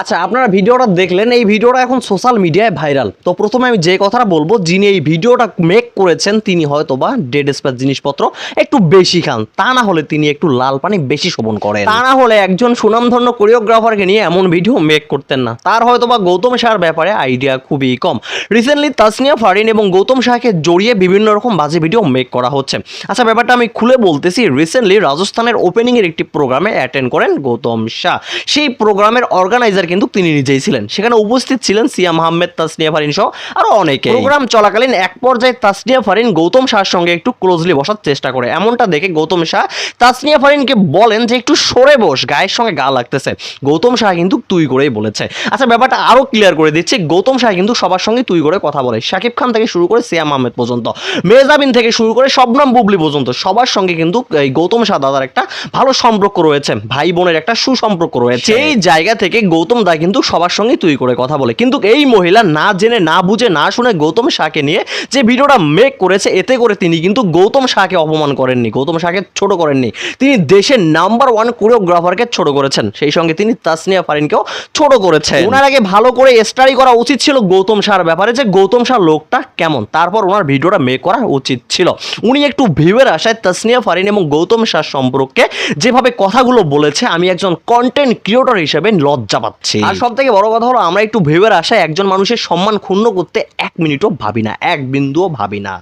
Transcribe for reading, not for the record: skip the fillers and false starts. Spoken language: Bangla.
আচ্ছা, আপনারা ভিডিওটা দেখলেন, এই ভিডিওটা এখন সোশ্যাল মিডিয়ায় ভাইরাল। তো প্রথমে আমি যে কথাটা বলবো, যিনি এই ভিডিওটা মেক করেছেন তিনি হয়তো বা ডেড স্পেস জিনিসপত্র একটু বেশি খান, তা না হলে তিনি একটু লাল পানি বেশি সেবন করেন, তা না হলে একজন সুনামধন্য কোরিওগ্রাফারকে নিয়ে এমন ভিডিও মেক করতেন না। তার হয়তো বা গৌতম শাহর ব্যাপারে আইডিয়া খুবই কম। রিসেন্টলি তাসনিয়া ফারিন এবং গৌতম শাহকে জড়িয়ে বিভিন্ন রকম বাজে ভিডিও মেক করা হচ্ছে। আচ্ছা, ব্যাপারটা আমি খুলে বলতেছি। রিসেন্টলি রাজস্থানের ওপেনিংয়ের একটি প্রোগ্রামে অ্যাটেন্ড করেন গৌতম শাহ। সেই প্রোগ্রামের অর্গানাইজার কিন্তু তিনি নিজেই ছিলেন। সেখানে উপস্থিত ছিলেন সিয়াম আহমেদ, তাসনিয়া ফারিন সহ আরো অনেকে। প্রোগ্রাম চলাকালীন এক পর্যায়ে তাসনিয়া ফারিন গৌতম শাহর সঙ্গে একটু ক্লোজলি বসার চেষ্টা করে। এমনটা দেখে গৌতম শাহ তাসনিয়া ফারিনকে বলেন যে একটু সরে বস, গায়ের সঙ্গে গা লাগতেছে। গৌতম শাহ কিন্তু তুই করেই বলেছে। আচ্ছা, ব্যাপারটা আরো ক্লিয়ার করে দিচ্ছি। গৌতম শাহ কিন্তু সবার সঙ্গে তুই করে কথা বলে। শাকিব খান থেকে শুরু করে সিয়াম আহমেদ পর্যন্ত, মেহজাবিন থেকে শুরু করে শবনম বুবলি পর্যন্ত সবার সঙ্গে কিন্তু এই গৌতম শাহ দাদার একটা ভালো সম্পর্ক রয়েছে, ভাই বোনের একটা সুসম্পর্ক রয়েছে। এই জায়গা থেকে গৌতম দা কিন্তু সবার সঙ্গে তুই করে কথা বলে। কিন্তু এই মহিলা না জেনে, না বুঝে, না শুনে গৌতম শাহকে নিয়ে যে ভিডিওটা মেক করেছে, এতে করে তিনি কিন্তু গৌতম শাহকে অপমান করেননি, গৌতম শাহকে ছোট করেননি। তিনি দেশের নাম্বার 1 কোরিওগ্রাফারকে ছোট করেছেন, সেই সঙ্গে তিনি তাসনিয়া ফারিনকেও ছোট করেছেন। ওনার আগে ভালো করে স্টাডি করা উচিত ছিল গৌতম শাহর ব্যাপারে, যে গৌতম শাহ লোকটা কেমন, তারপর ওনার ভিডিওটা মেক করা উচিত ছিল। উনি একটু ভিউয়ের আশায় তাসনিয়া ফারিন এবং গৌতম শাহ সম্পর্কে যেভাবে কথাগুলো বলেছে, আমি একজন কন্টেন্ট ক্রিয়েটর হিসেবে লজ্জা পাচ্ছি। আর সব থেকে বড় কথা হলো, আমরা একটু ভিউয়ের আশায় একজন মানুষের সম্মান ক্ষুণ্ণ করতে 1 মিনিটও ভাবি না, 1 বিন্দুও ভাবি না।